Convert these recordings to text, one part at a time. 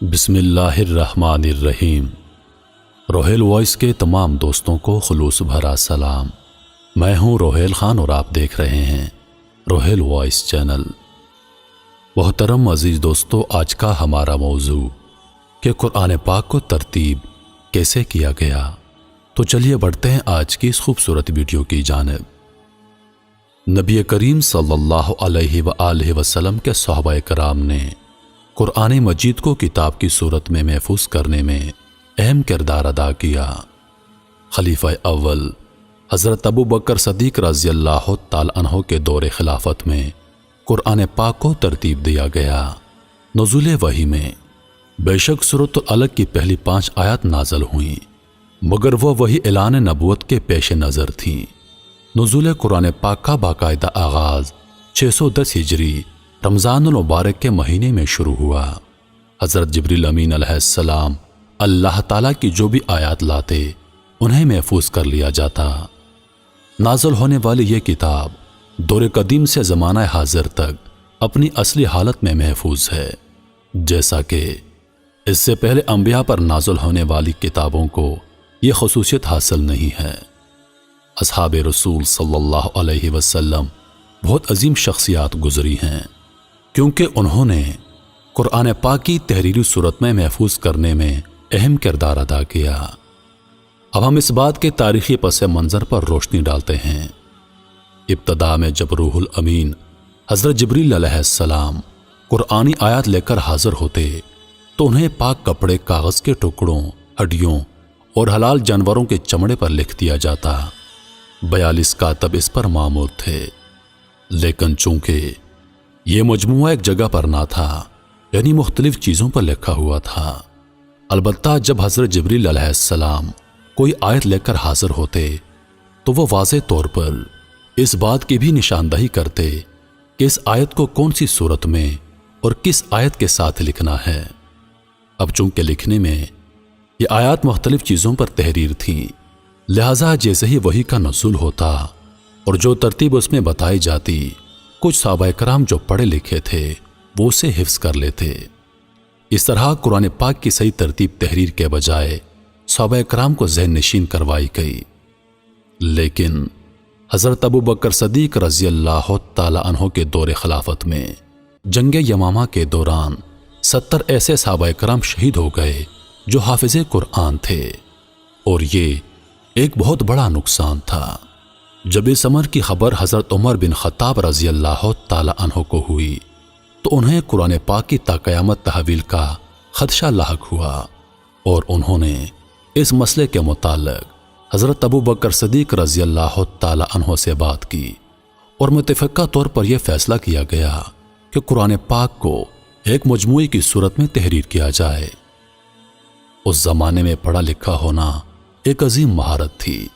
بسم اللہ الرحمن الرحیم۔ روہیل وائس کے تمام دوستوں کو خلوص بھرا سلام۔ میں ہوں روہیل خان اور آپ دیکھ رہے ہیں روہیل وائس چینل۔ محترم عزیز دوستو، آج کا ہمارا موضوع کہ قرآن پاک کو ترتیب کیسے کیا گیا، تو چلیے بڑھتے ہیں آج کی اس خوبصورت ویڈیو کی جانب۔ نبی کریم صلی اللہ علیہ وآلہ وسلم کے صحابہ کرام نے قرآن مجید کو کتاب کی صورت میں محفوظ کرنے میں اہم کردار ادا کیا۔ خلیفہ اول حضرت ابو بکر صدیق رضی اللہ تعالی عنہ کے دور خلافت میں قرآن پاک کو ترتیب دیا گیا۔ نزول وحی میں بے شک سورۃ العلق کی پہلی 5 آیات نازل ہوئیں، مگر وہ وہی اعلان نبوت کے پیش نظر تھیں۔ نزول قرآن پاک کا باقاعدہ آغاز 610 ہجری رمضان المبارک کے مہینے میں شروع ہوا۔ حضرت جبریل امین علیہ السلام اللہ تعالیٰ کی جو بھی آیات لاتے انہیں محفوظ کر لیا جاتا۔ نازل ہونے والی یہ کتاب دور قدیم سے زمانہ حاضر تک اپنی اصلی حالت میں محفوظ ہے، جیسا کہ اس سے پہلے انبیاء پر نازل ہونے والی کتابوں کو یہ خصوصیت حاصل نہیں ہے۔ اصحاب رسول صلی اللہ علیہ وسلم بہت عظیم شخصیات گزری ہیں، کیونکہ انہوں نے قرآن پاک کی تحریری صورت میں محفوظ کرنے میں اہم کردار ادا کیا۔ اب ہم اس بات کے تاریخی پس منظر پر روشنی ڈالتے ہیں۔ ابتدا میں جب روح الامین حضرت جبریل علیہ السلام قرآنی آیات لے کر حاضر ہوتے تو انہیں پاک کپڑے، کاغذ کے ٹکڑوں، ہڈیوں اور حلال جانوروں کے چمڑے پر لکھ دیا جاتا۔ 42 کاتب اس پر مامور تھے، لیکن چونکہ یہ مجموعہ ایک جگہ پر نہ تھا، یعنی مختلف چیزوں پر لکھا ہوا تھا۔ البتہ جب حضرت جبریل علیہ السلام کوئی آیت لے کر حاضر ہوتے تو وہ واضح طور پر اس بات کی بھی نشاندہی کرتے کہ اس آیت کو کون سی صورت میں اور کس آیت کے ساتھ لکھنا ہے۔ اب چونکہ لکھنے میں یہ آیات مختلف چیزوں پر تحریر تھیں، لہذا جیسے ہی وحی کا نزول ہوتا اور جو ترتیب اس میں بتائی جاتی، کچھ صحابہ کرام جو پڑھے لکھے تھے وہ اسے حفظ کر لیتے۔ اس طرح قرآن پاک کی صحیح ترتیب تحریر کے بجائے صحابہ کرام کو ذہن نشین کروائی گئی۔ لیکن حضرت ابو بکر صدیق رضی اللہ تعالی عنہ کے دور خلافت میں جنگ یمامہ کے دوران 70 ایسے صحابہ کرام شہید ہو گئے جو حافظ قرآن تھے، اور یہ ایک بہت بڑا نقصان تھا۔ جب اس امر کی خبر حضرت عمر بن خطاب رضی اللہ تعالی عنہ کو ہوئی تو انہیں قرآن پاک کی تا قیامت تحویل کا خدشہ لاحق ہوا، اور انہوں نے اس مسئلے کے متعلق حضرت ابو بکر صدیق رضی اللہ تعالی عنہ سے بات کی، اور متفقہ طور پر یہ فیصلہ کیا گیا کہ قرآن پاک کو ایک مجموعے کی صورت میں تحریر کیا جائے۔ اس زمانے میں پڑھا لکھا ہونا ایک عظیم مہارت تھی،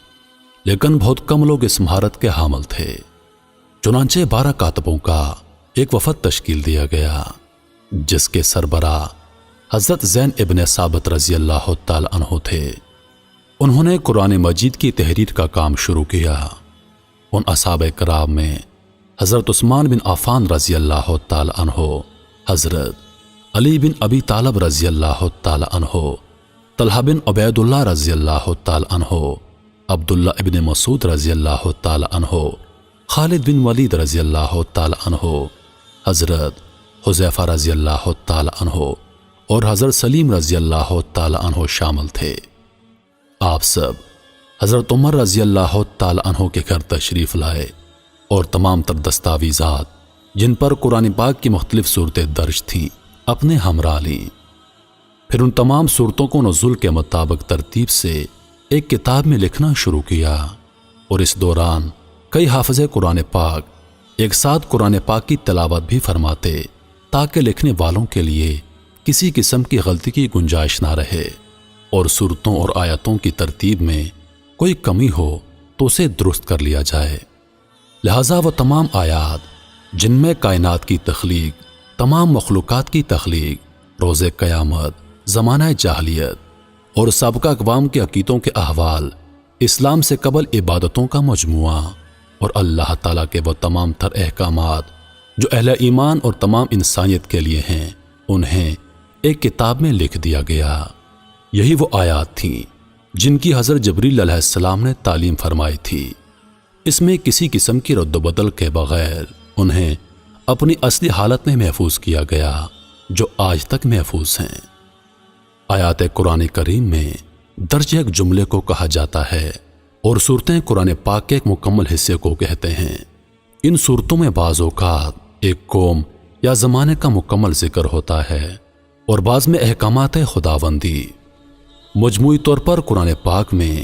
لیکن بہت کم لوگ اس مہارت کے حامل تھے۔ چنانچہ 12 کاتبوں کا ایک وفد تشکیل دیا گیا، جس کے سربراہ حضرت زین ابن ثابت رضی اللہ تعالی عنہ تھے۔ انہوں نے قرآن مجید کی تحریر کا کام شروع کیا۔ ان اصحاب کرام میں حضرت عثمان بن عفان رضی اللہ تعالی عنہ، حضرت علی بن ابی طالب رضی اللہ تعالی عنہ، طلحہ بن عبید اللہ رضی اللہ تعالی عنہ، عبداللہ ابن مسعود رضی اللہ تعالی عنہ، خالد بن ولید رضی اللہ تعالی عنہ، حضرت حذیفہ رضی اللہ تعالی عنہ اور حضرت سلیم رضی اللہ تعالی عنہ شامل تھے۔ آپ سب حضرت عمر رضی اللہ تعالی عنہ کے گھر تشریف لائے اور تمام تر دستاویزات جن پر قرآن پاک کی مختلف صورتیں درج تھیں اپنے ہمراہ لیں۔ پھر ان تمام صورتوں کو نزول کے مطابق ترتیب سے ایک کتاب میں لکھنا شروع کیا، اور اس دوران کئی حافظ قرآن پاک ایک ساتھ قرآن پاک کی تلاوت بھی فرماتے، تاکہ لکھنے والوں کے لیے کسی قسم کی غلطی کی گنجائش نہ رہے، اور صورتوں اور آیتوں کی ترتیب میں کوئی کمی ہو تو اسے درست کر لیا جائے۔ لہذا وہ تمام آیات جن میں کائنات کی تخلیق، تمام مخلوقات کی تخلیق، روز قیامت، زمانہ جاہلیت اور سابقہ اقوام کے عقیدوں کے احوال، اسلام سے قبل عبادتوں کا مجموعہ، اور اللہ تعالیٰ کے وہ تمام تر احکامات جو اہل ایمان اور تمام انسانیت کے لیے ہیں، انہیں ایک کتاب میں لکھ دیا گیا۔ یہی وہ آیات تھیں جن کی حضرت جبریل علیہ السلام نے تعلیم فرمائی تھی۔ اس میں کسی قسم کی رد و بدل کے بغیر انہیں اپنی اصلی حالت میں محفوظ کیا گیا جو آج تک محفوظ ہیں۔ آیات قرآن کریم میں درج ایک جملے کو کہا جاتا ہے اور صورتیں قرآن پاک کے ایک مکمل حصے کو کہتے ہیں۔ ان صورتوں میں بعض اوقات ایک قوم یا زمانے کا مکمل ذکر ہوتا ہے اور بعض میں احکامات خداوندی۔ مجموعی طور پر قرآن پاک میں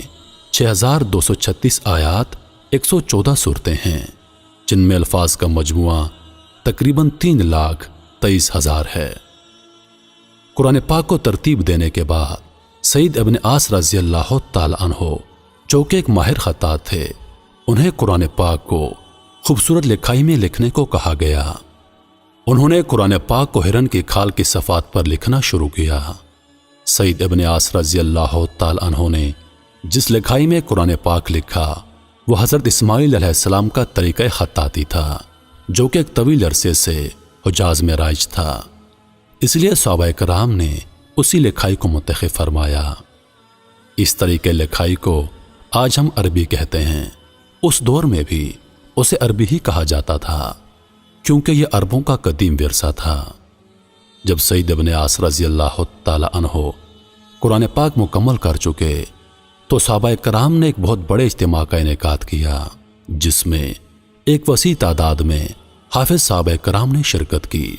6236 آیات 114 صورتیں ہیں جن میں الفاظ کا مجموعہ تقریباً 3,23,000 ہے۔ قرآن پاک کو ترتیب دینے کے بعد سعید ابن عاص رضی اللہ تعالی عنہ جو کہ ایک ماہر خطاط تھے، انہیں قرآن پاک کو خوبصورت لکھائی میں لکھنے کو کہا گیا۔ انہوں نے قرآن پاک کو ہرن کی کھال کی صفحات پر لکھنا شروع کیا۔ سعید ابن عاص رضی اللہ تعالی عنہ نے جس لکھائی میں قرآن پاک لکھا وہ حضرت اسماعیل علیہ السلام کا طریقہ خطاطی تھا جو کہ ایک طویل عرصے سے حجاز میں رائج تھا۔ اس لیے صحابہ کرام نے اسی لکھائی کو منتخب فرمایا۔ اس طریقے لکھائی کو آج ہم عربی کہتے ہیں، اس دور میں بھی اسے عربی ہی کہا جاتا تھا کیونکہ یہ عربوں کا قدیم ورثہ تھا۔ جب سعید ابن عاص رضی اللہ تعالی عنہ قرآن پاک مکمل کر چکے تو صحابہ کرام نے ایک بہت بڑے اجتماع کا انعقاد کیا جس میں ایک وسیع تعداد میں حافظ صحابہ کرام نے شرکت کی۔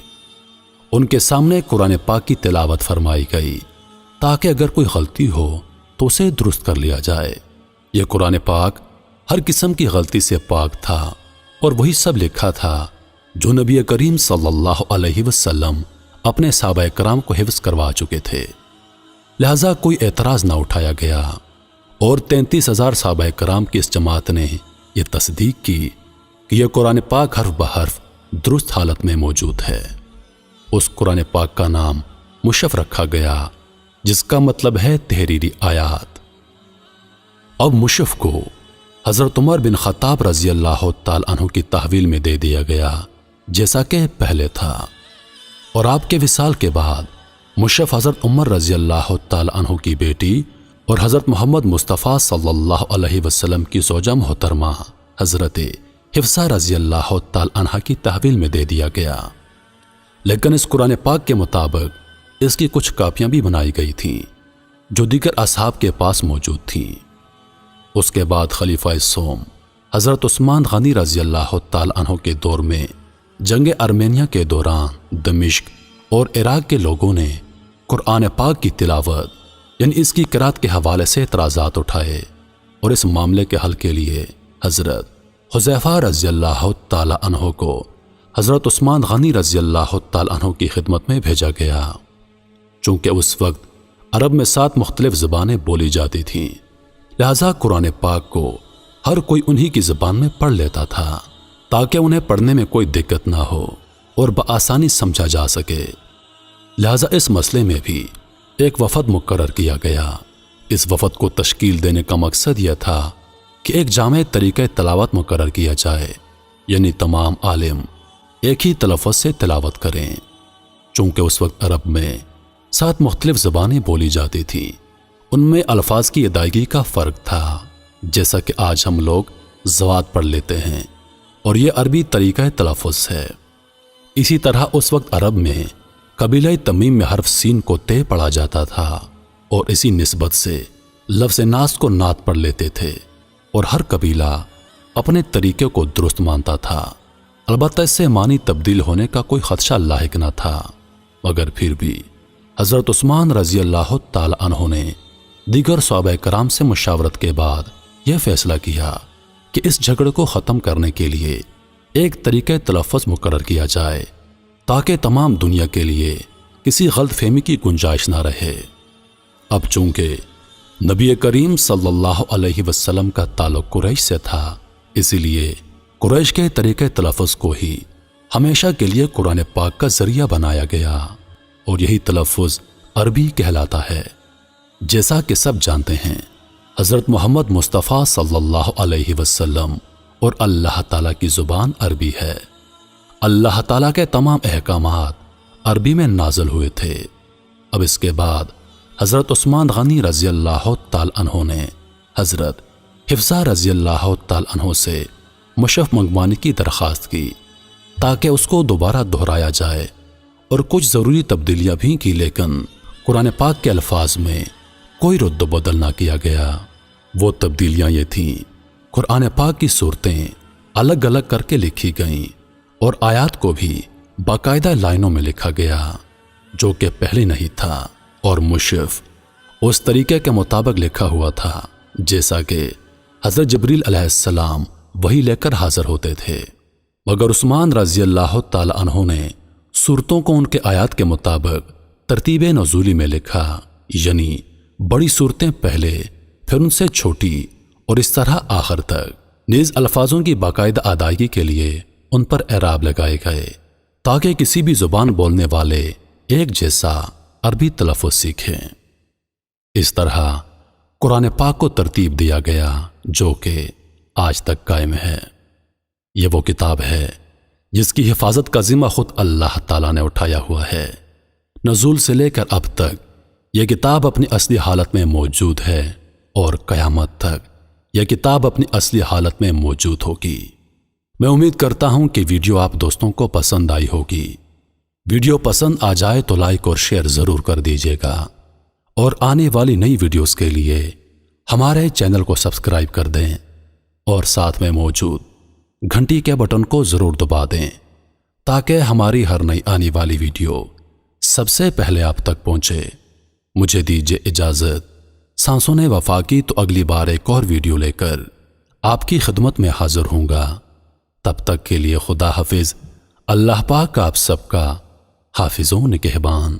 ان کے سامنے قرآن پاک کی تلاوت فرمائی گئی تاکہ اگر کوئی غلطی ہو تو اسے درست کر لیا جائے۔ یہ قرآن پاک ہر قسم کی غلطی سے پاک تھا اور وہی سب لکھا تھا جو نبی کریم صلی اللہ علیہ وسلم اپنے صحابہ کرام کو حفظ کروا چکے تھے، لہذا کوئی اعتراض نہ اٹھایا گیا اور 33,000 صحابہ کرام کی اس جماعت نے یہ تصدیق کی کہ یہ قرآن پاک حرف بحرف درست حالت میں موجود ہے۔ اس قرآن پاک کا نام مشف رکھا گیا جس کا مطلب ہے تحریری آیات۔ اب مشف کو حضرت عمر بن خطاب رضی اللہ تعالی عنہ کی تحویل میں دے دیا گیا جیسا کہ پہلے تھا، اور آپ کے وصال کے بعد مشف حضرت عمر رضی اللہ تعالی عنہ کی بیٹی اور حضرت محمد مصطفیٰ صلی اللہ علیہ وسلم کی زوجہ محترمہ حضرت حفصہ رضی اللہ تعالی عنہ کی تحویل میں دے دیا گیا۔ لیکن اس قرآن پاک کے مطابق اس کی کچھ کاپیاں بھی بنائی گئی تھیں جو دیگر اصحاب کے پاس موجود تھیں۔ اس کے بعد خلیفہ سوم حضرت عثمان غنی رضی اللہ تعالی عنہ کے دور میں جنگ ارمینیا کے دوران دمشق اور عراق کے لوگوں نے قرآن پاک کی تلاوت یعنی اس کی قرات کے حوالے سے اعتراضات اٹھائے اور اس معاملے کے حل کے لیے حضرت حذیفہ رضی اللہ تعالی عنہ کو حضرت عثمان غنی رضی اللہ تعالی عنہ کی خدمت میں بھیجا گیا۔ چونکہ اس وقت عرب میں 7 مختلف زبانیں بولی جاتی تھیں، لہذا قرآن پاک کو ہر کوئی انہی کی زبان میں پڑھ لیتا تھا تاکہ انہیں پڑھنے میں کوئی دقت نہ ہو اور بآسانی سمجھا جا سکے۔ لہذا اس مسئلے میں بھی ایک وفد مقرر کیا گیا۔ اس وفد کو تشکیل دینے کا مقصد یہ تھا کہ ایک جامع طریقہ تلاوت مقرر کیا جائے، یعنی تمام عالم ایک ہی تلفظ سے تلاوت کریں۔ چونکہ اس وقت عرب میں 7 مختلف زبانیں بولی جاتی تھیں، ان میں الفاظ کی ادائیگی کا فرق تھا، جیسا کہ آج ہم لوگ زوات پڑھ لیتے ہیں اور یہ عربی طریقہ تلفظ ہے۔ اسی طرح اس وقت عرب میں قبیلہ تمیم میں حرف سین کو تے پڑھا جاتا تھا اور اسی نسبت سے لفظ ناس کو نات پڑھ لیتے تھے، اور ہر قبیلہ اپنے طریقے کو درست مانتا تھا۔ البتہ اس سے معنی تبدیل ہونے کا کوئی خدشہ لاحق نہ تھا، مگر پھر بھی حضرت عثمان رضی اللہ تعالی عنہ نے دیگر صحابہ کرام سے مشاورت کے بعد یہ فیصلہ کیا کہ اس جھگڑے کو ختم کرنے کے لیے ایک طریقہ تلفظ مقرر کیا جائے تاکہ تمام دنیا کے لیے کسی غلط فہمی کی گنجائش نہ رہے۔ اب چونکہ نبی کریم صلی اللہ علیہ وسلم کا تعلق قریش سے تھا، اسی لیے قریش کے طریقہ تلفظ کو ہی ہمیشہ کے لیے قرآن پاک کا ذریعہ بنایا گیا، اور یہی تلفظ عربی کہلاتا ہے۔ جیسا کہ سب جانتے ہیں حضرت محمد مصطفیٰ صلی اللہ علیہ وسلم اور اللہ تعالیٰ کی زبان عربی ہے۔ اللہ تعالیٰ کے تمام احکامات عربی میں نازل ہوئے تھے، اب اس کے بعد حضرت عثمان غنی رضی اللہ تعالی عنہ نے حضرت حفصہ رضی اللہ تعالی عنہ سے مشف منگوانے کی درخواست کی تاکہ اس کو دوبارہ دہرایا جائے، اور کچھ ضروری تبدیلیاں بھی کی، لیکن قرآن پاک کے الفاظ میں کوئی رد و بدل نہ کیا گیا۔ وہ تبدیلیاں یہ تھیں: قرآن پاک کی صورتیں الگ الگ کر کے لکھی گئیں اور آیات کو بھی باقاعدہ لائنوں میں لکھا گیا، جو کہ پہلے نہیں تھا، اور مشف اس طریقے کے مطابق لکھا ہوا تھا جیسا کہ حضرت جبریل علیہ السلام وہی لے کر حاضر ہوتے تھے، مگر عثمان رضی اللہ تعالی عنہ نے صورتوں کو ان کے آیات کے مطابق ترتیب نزولی میں لکھا، یعنی بڑی صورتیں پہلے، پھر ان سے چھوٹی، اور اس طرح آخر تک۔ نیز الفاظوں کی باقاعدہ ادائیگی کے لیے ان پر اعراب لگائے گئے تاکہ کسی بھی زبان بولنے والے ایک جیسا عربی تلفظ سیکھیں۔ اس طرح قرآن پاک کو ترتیب دیا گیا جو کہ آج تک قائم ہے۔ یہ وہ کتاب ہے جس کی حفاظت کا ذمہ خود اللہ تعالیٰ نے اٹھایا ہوا ہے۔ نزول سے لے کر اب تک یہ کتاب اپنی اصلی حالت میں موجود ہے، اور قیامت تک یہ کتاب اپنی اصلی حالت میں موجود ہوگی۔ میں امید کرتا ہوں کہ ویڈیو آپ دوستوں کو پسند آئی ہوگی۔ ویڈیو پسند آ جائے تو لائک اور شیئر ضرور کر دیجیے گا، اور آنے والی نئی ویڈیوز کے لیے ہمارے چینل کو سبسکرائب کر دیں، اور ساتھ میں موجود گھنٹی کے بٹن کو ضرور دبا دیں تاکہ ہماری ہر نئی آنے والی ویڈیو سب سے پہلے آپ تک پہنچے۔ مجھے دیجیے اجازت۔ سانسوں نے وفا کی تو اگلی بار ایک اور ویڈیو لے کر آپ کی خدمت میں حاضر ہوں گا۔ تب تک کے لیے خدا حافظ۔ اللہ پاک آپ سب کا حافظ و نگہبان۔